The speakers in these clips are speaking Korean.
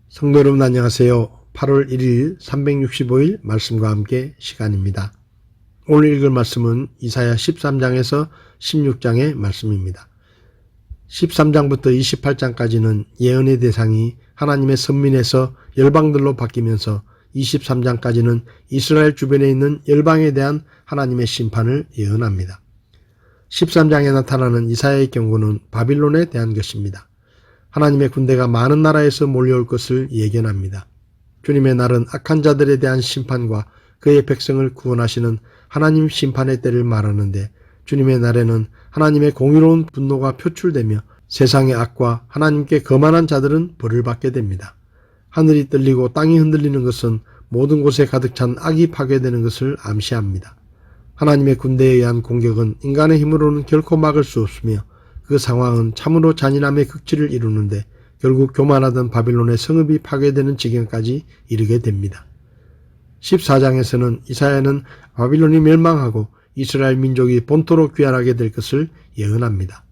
성도 여러분 안녕하세요. 8월 1일 365일 말씀과 함께 시간입니다. 오늘 읽을 말씀은 이사야 13장에서 16장의 말씀입니다. 13장부터 28장까지는 예언의 대상이 하나님의 선민에서 열방들로 바뀌면서 23장까지는 이스라엘 주변에 있는 열방에 대한 하나님의 심판을 예언합니다. 13장에 나타나는 이사야의 경고는 바빌론에 대한 것입니다. 하나님의 군대가 많은 나라에서 몰려올 것을 예견합니다. 주님의 날은 악한 자들에 대한 심판과 그의 백성을 구원하시는 하나님 심판의 때를 말하는데, 주님의 날에는 하나님의 공의로운 분노가 표출되며 세상의 악과 하나님께 거만한 자들은 벌을 받게 됩니다. 하늘이 떨리고 땅이 흔들리는 것은 모든 곳에 가득 찬 악이 파괴되는 것을 암시합니다. 하나님의 군대에 의한 공격은 인간의 힘으로는 결코 막을 수 없으며, 그 상황은 참으로 잔인함의 극치를 이루는데 결국 교만하던 바빌론의 성읍이 파괴되는 지경까지 이르게 됩니다. 14장에서는 이사야는 바빌론이 멸망하고 이스라엘 민족이 본토로 귀환하게 될 것을 예언합니다.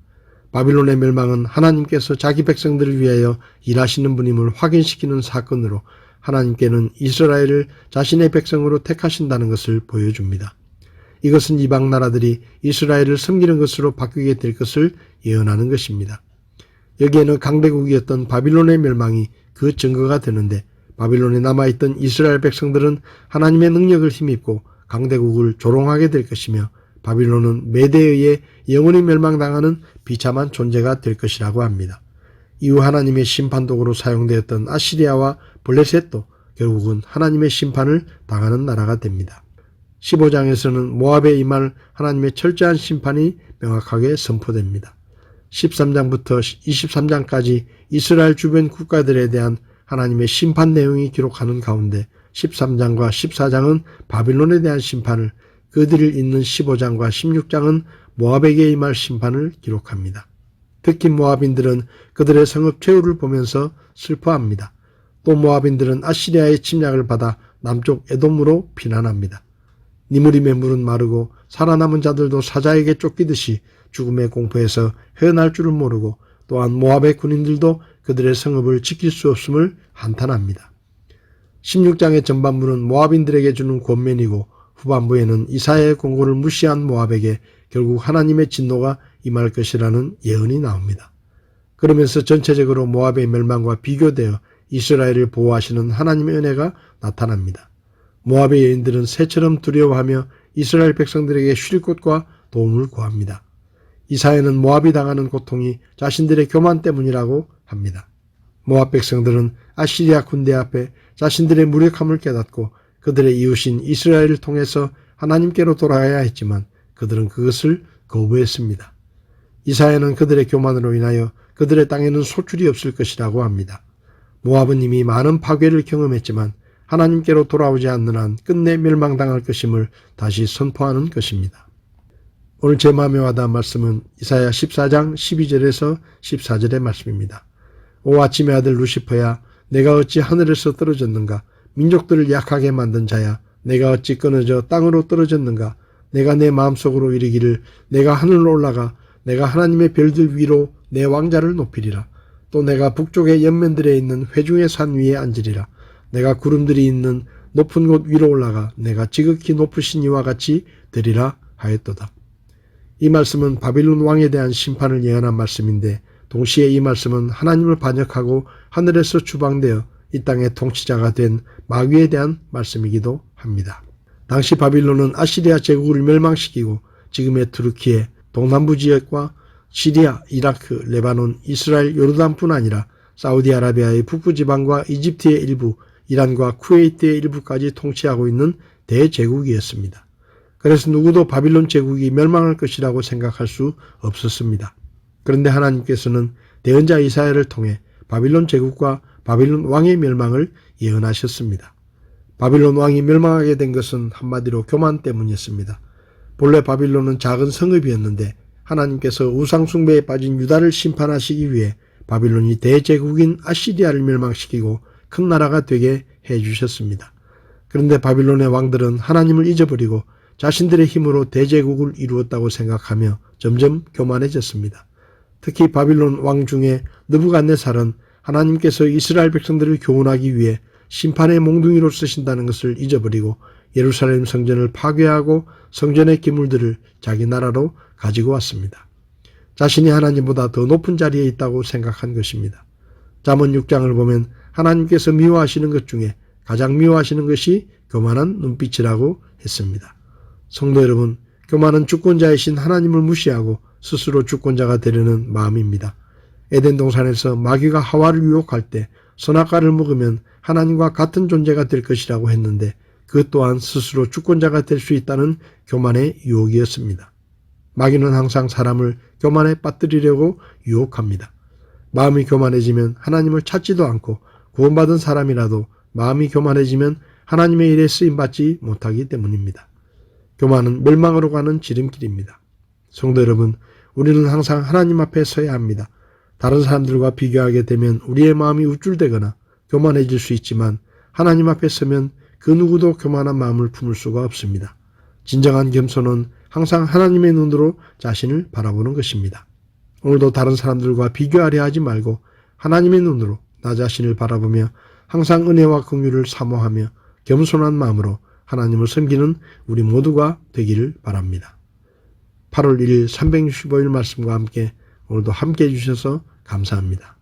바빌론의 멸망은 하나님께서 자기 백성들을 위하여 일하시는 분임을 확인시키는 사건으로 하나님께는 이스라엘을 자신의 백성으로 택하신다는 것을 보여줍니다. 이것은 이방 나라들이 이스라엘을 섬기는 것으로 바뀌게 될 것을 예언하는 것입니다. 여기에는 강대국이었던 바빌론의 멸망이 그 증거가 되는데, 바빌론에 남아있던 이스라엘 백성들은 하나님의 능력을 힘입고 강대국을 조롱하게 될 것이며, 바빌론은 메대에 의해 영원히 멸망당하는 비참한 존재가 될 것이라고 합니다. 이후 하나님의 심판도구로 사용되었던 아시리아와 블레셋도 결국은 하나님의 심판을 당하는 나라가 됩니다. 15장에서는 모압에 임할 하나님의 철저한 심판이 명확하게 선포됩니다. 13장부터 23장까지 이스라엘 주변 국가들에 대한 하나님의 심판 내용이 기록하는 가운데 13장과 14장은 바빌론에 대한 심판을, 그들을 잇는 15장과 16장은 모압에게 임할 심판을 기록합니다. 특히 모압인들은 그들의 성읍 최후를 보면서 슬퍼합니다. 또 모압인들은 아시리아의 침략을 받아 남쪽 에돔으로 피난합니다. 니무림의 물은 마르고 살아남은 자들도 사자에게 쫓기듯이 죽음의 공포에서 헤어날 줄을 모르고, 또한 모압의 군인들도 그들의 성읍을 지킬 수 없음을 한탄합니다. 16장의 전반부는 모압인들에게 주는 권면이고, 후반부에는 이사야의 공고를 무시한 모압에게 결국 하나님의 진노가 임할 것이라는 예언이 나옵니다. 그러면서 전체적으로 모압의 멸망과 비교되어 이스라엘을 보호하시는 하나님의 은혜가 나타납니다. 모압의 여인들은 새처럼 두려워하며 이스라엘 백성들에게 쉴 곳과 도움을 구합니다. 이사야는 모압이 당하는 고통이 자신들의 교만 때문이라고 합니다. 모압 백성들은 아시리아 군대 앞에 자신들의 무력함을 깨닫고 그들의 이웃인 이스라엘을 통해서 하나님께로 돌아가야 했지만 그들은 그것을 거부했습니다. 이사야는 그들의 교만으로 인하여 그들의 땅에는 소출이 없을 것이라고 합니다. 모압은 이미 많은 파괴를 경험했지만 하나님께로 돌아오지 않는 한 끝내 멸망당할 것임을 다시 선포하는 것입니다. 오늘 제 마음에 와닿은 말씀은 이사야 14장 12절에서 14절의 말씀입니다. 오 아침의 아들 루시퍼야, 내가 어찌 하늘에서 떨어졌는가? 민족들을 약하게 만든 자야, 내가 어찌 끊어져 땅으로 떨어졌는가? 내가 내 마음속으로 이르기를 내가 하늘로 올라가 내가 하나님의 별들 위로 내 왕자를 높이리라. 또 내가 북쪽의 연면들에 있는 회중의 산 위에 앉으리라. 내가 구름들이 있는 높은 곳 위로 올라가 내가 지극히 높으신 이와 같이 되리라 하였도다. 이 말씀은 바빌론 왕에 대한 심판을 예언한 말씀인데, 동시에 이 말씀은 하나님을 반역하고 하늘에서 추방되어 이 땅의 통치자가 된 마귀에 대한 말씀이기도 합니다. 당시 바빌론은 아시리아 제국을 멸망시키고 지금의 투르키의 동남부 지역과 시리아, 이라크, 레바논, 이스라엘, 요르단뿐 아니라 사우디아라비아의 북부 지방과 이집트의 일부, 이란과 쿠웨이트의 일부까지 통치하고 있는 대제국이었습니다. 그래서 누구도 바빌론 제국이 멸망할 것이라고 생각할 수 없었습니다. 그런데 하나님께서는 대언자 이사야를 통해 바빌론 제국과 바빌론 왕의 멸망을 예언하셨습니다. 바빌론 왕이 멸망하게 된 것은 한마디로 교만 때문이었습니다. 본래 바빌론은 작은 성읍이었는데 하나님께서 우상 숭배에 빠진 유다를 심판하시기 위해 바빌론이 대제국인 아시리아를 멸망시키고 큰 나라가 되게 해주셨습니다. 그런데 바빌론의 왕들은 하나님을 잊어버리고 자신들의 힘으로 대제국을 이루었다고 생각하며 점점 교만해졌습니다. 특히 바빌론 왕 중에 느부갓네살은 하나님께서 이스라엘 백성들을 교훈하기 위해 심판의 몽둥이로 쓰신다는 것을 잊어버리고 예루살렘 성전을 파괴하고 성전의 기물들을 자기 나라로 가지고 왔습니다. 자신이 하나님보다 더 높은 자리에 있다고 생각한 것입니다. 잠언 6장을 보면 하나님께서 미워하시는 것 중에 가장 미워하시는 것이 교만한 눈빛이라고 했습니다. 성도 여러분, 교만은 주권자이신 하나님을 무시하고 스스로 주권자가 되려는 마음입니다. 에덴 동산에서 마귀가 하와를 유혹할 때 선악과를 먹으면 하나님과 같은 존재가 될 것이라고 했는데 그 또한 스스로 주권자가 될 수 있다는 교만의 유혹이었습니다. 마귀는 항상 사람을 교만에 빠뜨리려고 유혹합니다. 마음이 교만해지면 하나님을 찾지도 않고 구원받은 사람이라도 마음이 교만해지면 하나님의 일에 쓰임받지 못하기 때문입니다. 교만은 멸망으로 가는 지름길입니다. 성도 여러분, 우리는 항상 하나님 앞에 서야 합니다. 다른 사람들과 비교하게 되면 우리의 마음이 우쭐대거나 교만해질 수 있지만 하나님 앞에 서면 그 누구도 교만한 마음을 품을 수가 없습니다. 진정한 겸손은 항상 하나님의 눈으로 자신을 바라보는 것입니다. 오늘도 다른 사람들과 비교하려 하지 말고 하나님의 눈으로 나 자신을 바라보며 항상 은혜와 긍휼을 사모하며 겸손한 마음으로 하나님을 섬기는 우리 모두가 되기를 바랍니다. 8월 1일 365일 말씀과 함께 오늘도 함께 해주셔서 감사합니다.